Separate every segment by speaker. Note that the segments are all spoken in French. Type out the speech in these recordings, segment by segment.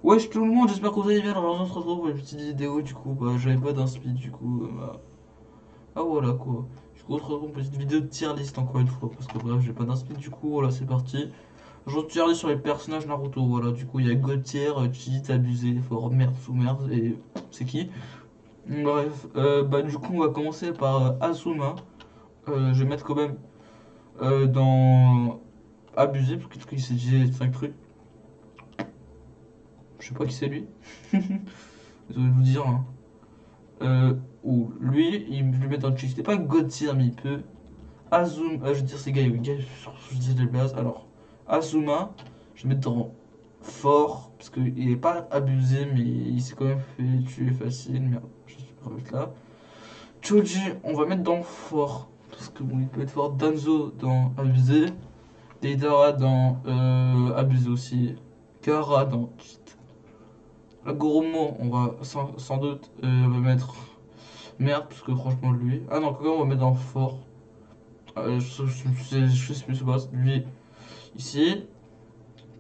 Speaker 1: Wesh tout le monde, j'espère que vous allez bien. Alors on se retrouve pour une petite vidéo. Du coup, bah, j'avais pas d'inspi. Du coup, bah, ah voilà quoi. Du coup, on se retrouve pour une petite vidéo de tier list encore une fois. Parce que bref, j'ai pas d'inspi. Du coup, voilà, c'est parti. Je tier list sur les personnages Naruto. Voilà, du coup, il y a Gautier, Cheat, Abusé, Fort, Merde, sous Merde. Et c'est qui? Bref, bah, du coup, on va commencer par Asuma. Je vais mettre quand même dans Abusé. Parce qu'il s'est dit 5 trucs. Je sais pas qui c'est lui. Je vais vous dire, hein. Ou lui, je le met dans le cheat. C'était pas God tier, mais il peut. Azuma, je veux dire, c'est gars, je dis les bases. Alors, Azuma, je vais mettre dans fort, parce qu'il est pas abusé, mais il s'est quand même fait tuer facile. Merde, je vais remettre là. Choji, on va mettre dans fort, parce que bon, il peut être fort. Danzo dans abusé. Deidara dans abusé aussi. Kara dans cheat. La Goromo, on va sans doute on va mettre merde, parce que franchement, lui. Ah non, on va mettre dans fort. Je sais plus basse. Lui, ici.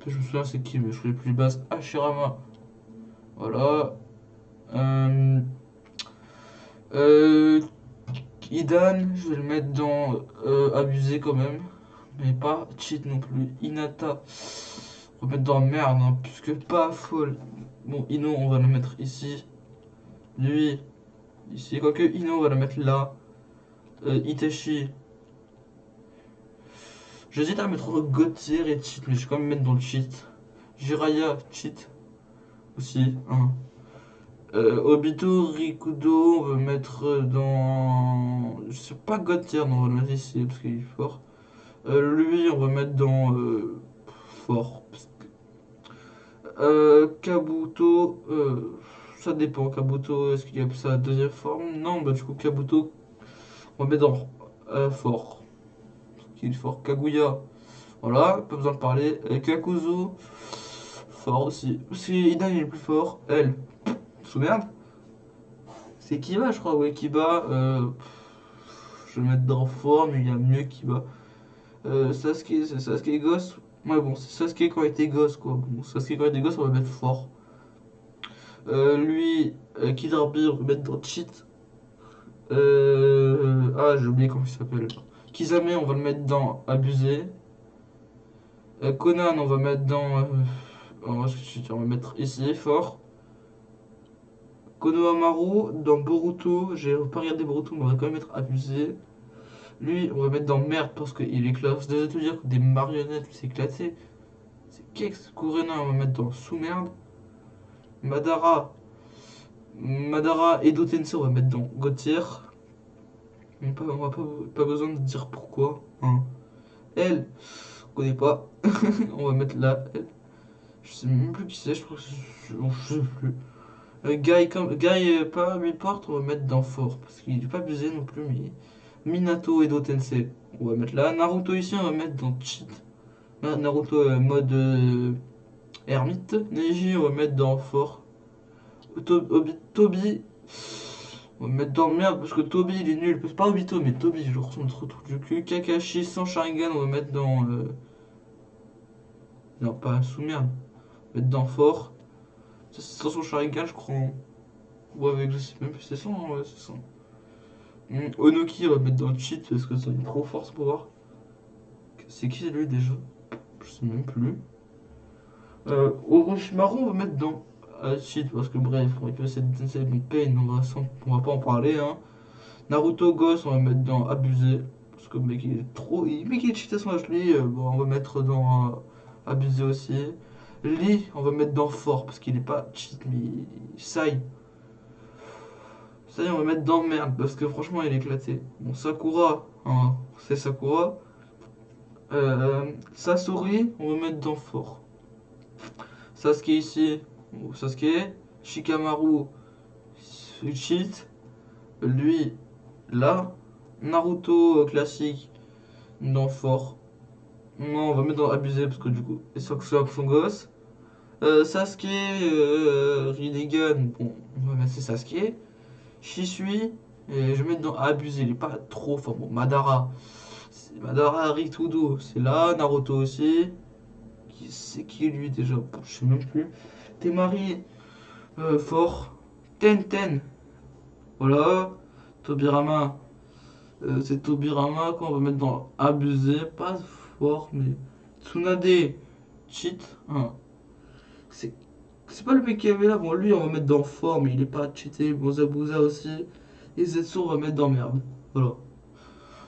Speaker 1: Je me souviens, c'est qui, mais je fais les plus basses. Hashirama. Voilà. Euh, euh, Idan, je vais le mettre dans abusé quand même. Mais pas cheat non plus. Hinata, on va mettre dans merde, hein, puisque pas folle. Bon, Ino, on va le mettre ici. Lui, ici. Quoique Ino, on va le mettre là. Itachi, j'hésite à mettre Gauthier et cheat, mais je vais quand même mettre dans le cheat. Jiraya, cheat aussi. Hein. Obito, Rikudo, on va mettre dans. Je sais pas Gauthier, non, on va le mettre ici parce qu'il est fort. Lui, on va mettre dans. Fort. Kabuto, ça dépend. Kabuto, est-ce qu'il y a sa deuxième forme? Non, bah du coup, Kabuto, on va mettre dans fort. Parce qu'il est fort. Kaguya, voilà, pas besoin de parler. Kakuzu, fort aussi. Si Idan il est le plus fort, elle, sous merde. C'est Kiba, je crois, ouais, Kiba. Je vais le mettre dans fort, mais il y a mieux Kiba. Sasuke, c'est Sasuke gosse. Ouais, bon, c'est Sasuke quand il était gosse, quoi. Bon, Sasuke quand il était gosse, on va mettre fort. Lui, Kid Arby, on va mettre dans cheat. Ah, j'ai oublié comment il s'appelle. Kizame, on va le mettre dans abusé. Conan, on va mettre dans. On va mettre ici, fort. Konohamaru, dans Boruto, j'ai pas regardé Boruto, mais on va quand même mettre abusé. Lui, on va mettre dans merde parce qu'il éclate. Désolé de te dire que des marionnettes, c'est éclaté. C'est Kex. Kurena, on va mettre dans sous-merde. Madara. Madara et Tensei, on va mettre dans Gautier. On va pas besoin de dire pourquoi. Hein. Elle, on connaît pas. On va mettre là. Elle. Je sais même plus qui c'est, je crois que je sais plus. Guy, pas Report, on va mettre dans fort. Parce qu'il est pas abusé non plus, mais. Minato et Tensei, on va mettre là. Naruto ici, on va mettre dans cheat. Naruto mode ermite. Neji, on va mettre dans fort. Toby, on va mettre dans merde parce que Toby il est nul. C'est pas Obito, mais Toby, je ressens trop truc du cul. Kakashi sans Sharingan, on va mettre dans. Non, pas sous merde. On va mettre dans fort. Ça, c'est sans son Sharingan, je crois. Hein. Ou avec, je sais même plus, c'est ça, hein, ouais, c'est ça. Onoki, on va mettre dans cheat parce que ça est trop fort ce pouvoir. C'est qui lui déjà? Je sais même plus. Orochimaru, on va mettre dans cheat parce que bref, on peut essayer de Pain, on va pas en parler. Hein. Naruto Ghost, on va mettre dans abusé parce que le mec il est trop. Le mec il est cheaté son âge, lui, bon, on va mettre dans abusé aussi. Lee, on va mettre dans fort parce qu'il est pas cheat, mais Sai. Sai, on va mettre dans merde parce que franchement il est éclaté. Bon, Sakura, hein, c'est Sakura. Sasori, on va mettre dans fort. Sasuke ici, Sasuke. Shikamaru, cheat. Lui, là. Naruto classique, dans fort. Non, on va mettre dans abusé parce que du coup, et sans que ce soit son gosse. Sasuke, Rinnegan, bon, on va mettre c'est Sasuke. Shisui, et je vais mettre dans abusé, il est pas trop fort. Bon, Madara, Madara Rikudo, c'est là. Naruto aussi. C'est qui lui déjà? Je sais même plus. Temari, fort. Ten. Voilà. Tobirama, c'est Tobirama qu'on va mettre dans abusé. Pas fort, mais. Tsunade, cheat. Hein. C'est c'est pas le mec qui avait là. Bon, lui, on va mettre dans fort, mais il est pas cheaté. Bon, Zabuza aussi. Et Zetsu, on va mettre dans merde. Voilà.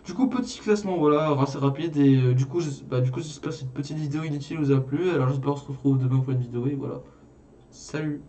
Speaker 1: Du coup, petit classement, voilà, assez rapide. Et du coup, j'espère que cette petite vidéo inutile vous a plu. Alors, j'espère qu'on se retrouve demain pour une vidéo. Et voilà. Salut!